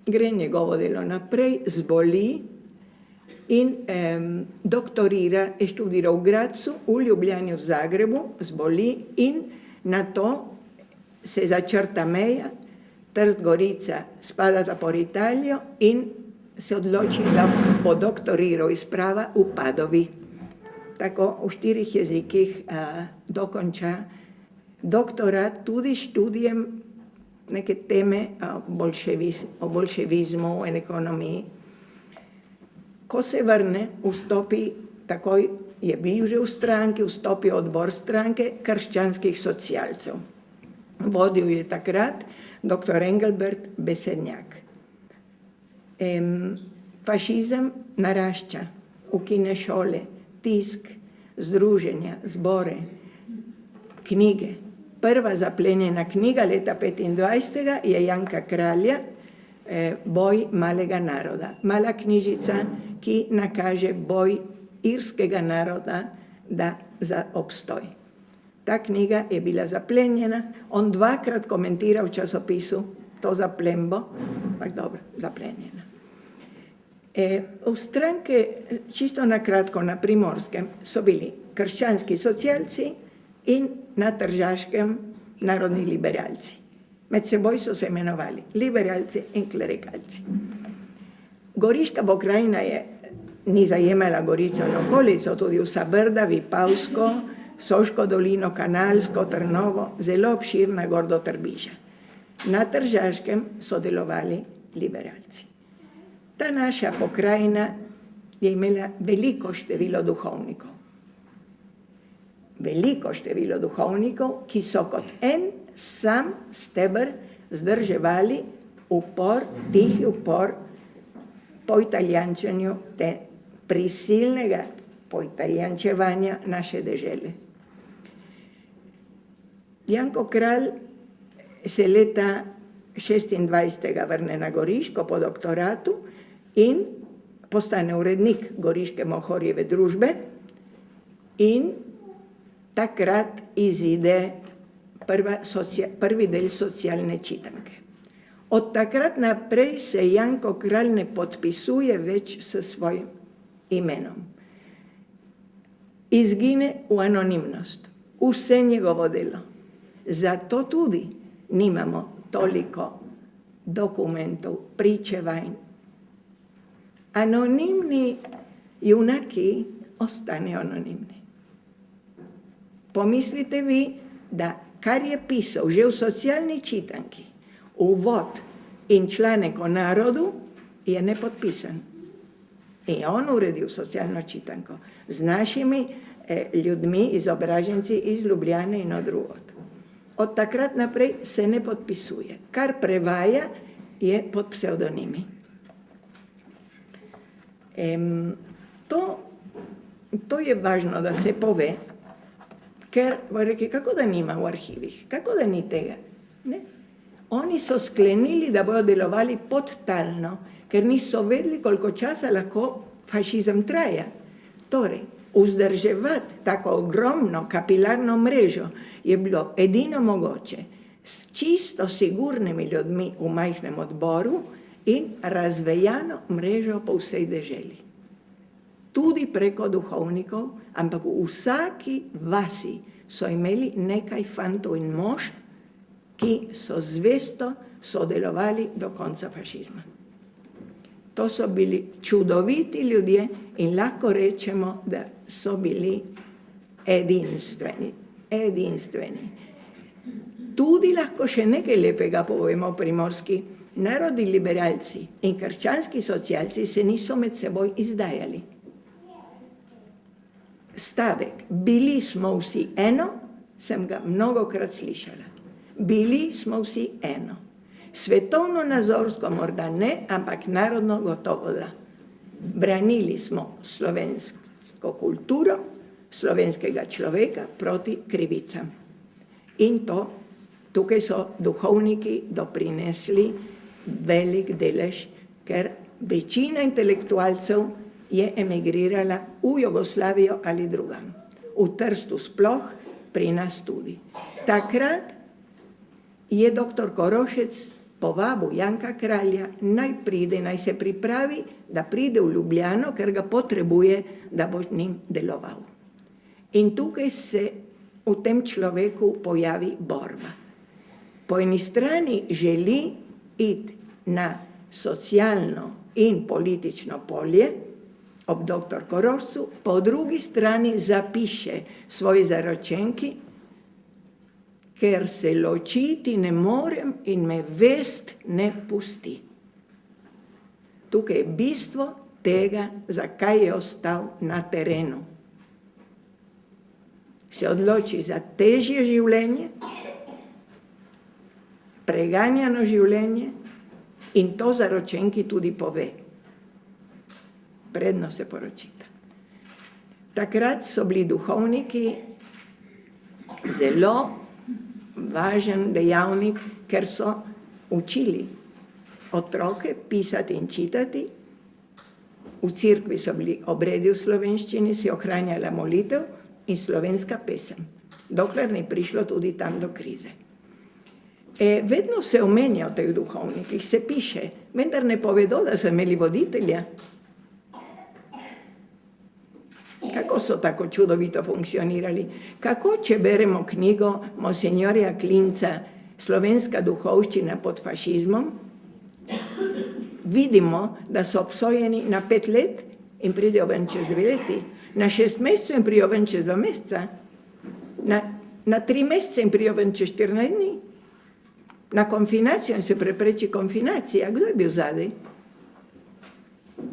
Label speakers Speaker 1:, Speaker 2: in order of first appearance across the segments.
Speaker 1: gre njegovo delo naprej, zboli in doktorira, je študiral v Gradcu, v Ljubljani, v Zagrebu, zboli in na to se začrta meja, Trst, Gorica spadata pod Italijo in se odloči, da bo doktoriral iz prava v Padovi. Tako v 4 jezikih dokonča doktorat tudi študijem neke teme o bolševizmu in ekonomiji. Ko se vrne, vstopi, takoj je bil že v stranki, vstopi odbor stranke krščanskih socialcev. Vodil je takrat dr. Engelbert Besednjak. Fašizem narašča, ukine šole, tisk, združenja, zbore, knjige. Prva zaplenjena knjiga leta 25. je Janka Kralja, Boj malega naroda. Mala knjižica, ki nakaže boj irskega naroda za obstoj. Ta knjiga je bila zaplenjena, on 2-krat komentira v časopisu to zaplembo, pa dobro, zaplenjena. V stranke, čisto na kratko, na Primorskem so bili krščanski socialci in na Tržaškem narodni liberalci. Med seboj so se imenovali liberalci in klerikalci. Goriška pokrajina ni zajemala Gorico in okolico, tudi vsa Brda, Vipavsko, Soško dolino, Kanalsko, Trnovo, zelo obširna gor do Trbiža. Na Tržaškem so delovali liberalci. Ta naša pokrajina je imela veliko število duhovnikov. Veliko število duhovnikov, ki so kot en sam steber zdrževali upor, tihi upor po italijančenju te prisilnega poitalijančevanja naše dežele. Janko Kralj se leta 26. vrne na Goriško po doktoratu in postane urednik Goriške Mohorjeve družbe in takrat izide prvi del socialne čitanke. Od takrat naprej se Janko Kralj ne podpisuje več s svojim imenom. Izgine v anonimnost, vse njegovo delo. Zato tudi nimamo toliko dokumentov, pričevanj. Anonimni junaki ostanejo anonimni. Pomislite vi, da kar je pisal že v socialni čitanki, uvod in članek o narodu, je nepodpisan. In on uredil socialno čitanko z našimi ljudmi, izobraženci iz Ljubljane in od drugod. Od takrat naprej se ne podpisuje. Kar prevaja, je pod psevdonimi. To je važno, da se pove, ker reki, kako da nima v arhivih, kako da ni tega. Ne? Oni so sklenili, da bodo delovali podtalno, ker niso vedeli, koliko časa lahko fašizem traja. Torej, vzdrževati tako ogromno kapilarno mrežo je bilo edino mogoče s čisto sigurnimi ljudmi v majhnem odboru in razvejano mrežo po vsej deželi. Tudi preko duhovnikov, ampak v vsaki vasi so imeli nekaj fantov in mož, ki so zvesto sodelovali do konca fašizma. To so bili čudoviti ljudje in lahko rečemo, da so bili edinstveni. Tudi lahko še nekaj lepega povemo o Primorski. Narodni liberalci in krščanski socialci se niso med seboj izdajali. Stavek, bili smo vsi eno, sem ga mnogokrat slišala. Bili smo vsi eno. Svetovno nazorsko morda ne, ampak narodno gotovo da. Branili smo slovensko kulturo, slovenskega človeka proti krivicam. In tukaj so duhovniki doprinesli velik delež, ker večina intelektualcev je emigrirala v Jugoslavijo ali drugam. V Trstu sploh, pri nas tudi. Takrat je doktor Korošec povabu Janka Kralja, naj pride, naj se pripravi, da pride v Ljubljano, ker ga potrebuje, da bo z njim deloval. In tukaj se v tem človeku pojavi borba. Po eni strani želi iti na socialno in politično polje, ob doktor Korošcu, po drugi strani zapiše svoji zaročenki, ker se ločiti ne morem in me vest ne pusti. Tukaj je bistvo tega, zakaj je ostal na terenu. Se odloči za težje življenje, preganjano življenje in to zaročenki tudi pove. Predno se poročita. Takrat so bili duhovniki zelo važen dejavnik, ker so učili otroke pisati in čitati. V cerkvi so bili obredi v slovenščini, se ohranjala molitev in slovenska pesem, dokler ni prišlo tudi tam do krize. Vedno se omenja o teh duhovnikih, se piše, vendar ne povedo, da so imeli voditelja. Kako so tako čudovito funkcionirali? Kako, če beremo knjigo monsignorja Klinca Slovenska duhovščina pod fašizmom, vidimo, da so obsojeni na 5 let in pridejo ven čez 2 leti, na 6 mesecev in pridejo ven čez 2 meseca, na 3 mesece in pridejo ven čez 14 dni, na konfinacijo in se prepreči konfinacija. Kdo je bil zadaj?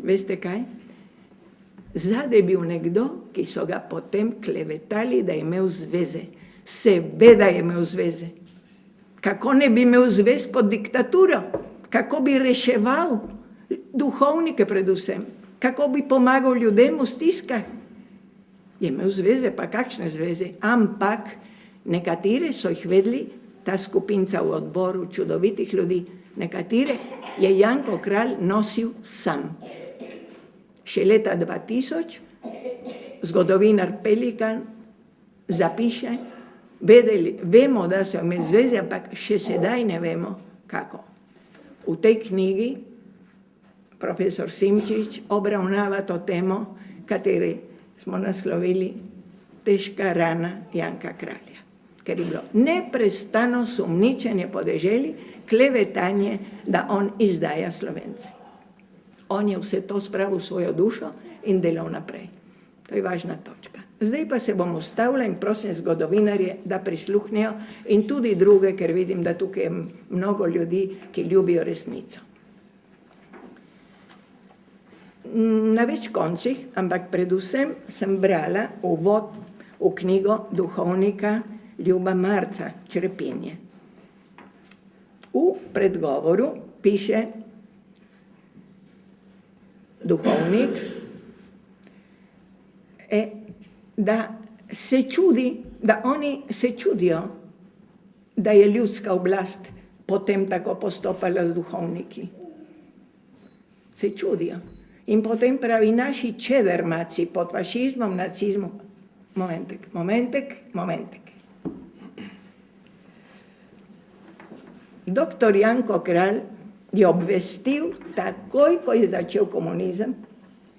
Speaker 1: Veste kaj? Zadaj je bil nekdo, ki so ga potem klevetali, da je imel zveze. Seveda je imel zveze. Kako ne bi imel zvez pod diktaturo? Kako bi reševal duhovnike predvsem? Kako bi pomagal ljudem v stiskah? Je imel zveze, pa kakšne zveze? Ampak nekatere so jih vedeli, ta skupinca v odboru čudovitih ljudi, nekatere je Janko Kralj nosil sam. Še leta 2000 zgodovinar Pelikan zapiše, vemo, da so imeli zveze, ampak še sedaj ne vemo, kako. V tej knjigi profesor Simčič obravnava to temo, kateri smo naslovili Težka rana Janka Kralja. Ker je bilo neprestano sumničenje podeželji, klevetanje, da on izdaja Slovence. On je vse to spravil v svojo dušo in delal naprej. To je važna točka. Zdaj pa se bom ustavila in prosim zgodovinarje, da prisluhnejo in tudi druge, ker vidim, da tukaj je mnogo ljudi, ki ljubijo resnico. Na več koncih, ampak predvsem sem brala uvod v knjigo duhovnika Ljuba Marca Črepinje. V predgovoru piše duhovnik, da se čudi, da oni se čudijo, da je ljudska oblast potem tako postopala z duhovniki. Se čudijo. In potem pravi, naši čedermaci pod fašizmom, nacizmom, momentek. Doktor Janko Kralj je obvestil, takoj, ko je začel komunizem,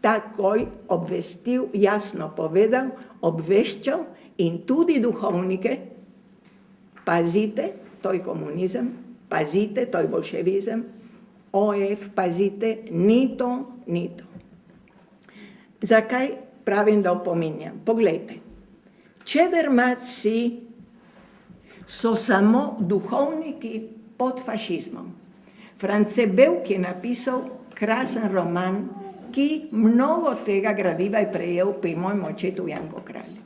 Speaker 1: takoj obvestil, jasno povedal, obveščal in tudi duhovnike, pazite, to je komunizem, pazite, to je bolševizem, OF, pazite, ni to. Zakaj pravim, da opominjam? Poglejte, čedermaci so samo duhovniki pod fašizmom. France Bevk je napisal krasen roman, ki mnogo tega gradiva je prejel pri mojem očetu Janku Kralju.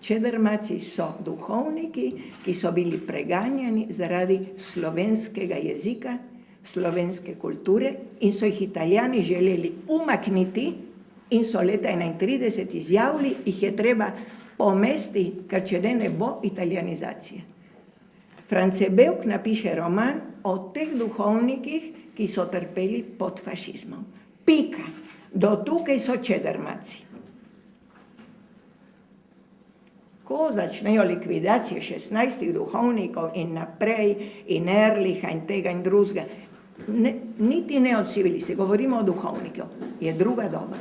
Speaker 1: Čedermaci so duhovniki, ki so bili preganjani zaradi slovenskega jezika, slovenske kulture in so jih Italijani želeli umakniti in so leta 1931 izjavili, jih je treba pomesti, ker če ne bo italijanizacije. France Bevk napiše roman o teh duhovnikih, ki so trpeli pod fašizmom. Pika. Do tukaj so čedermaci. ko začnejo likvidacije 16 duhovnikov in naprej, in Erliha in tega in drugega, niti ne od civilistov, govorimo o duhovnikov, je druga doba.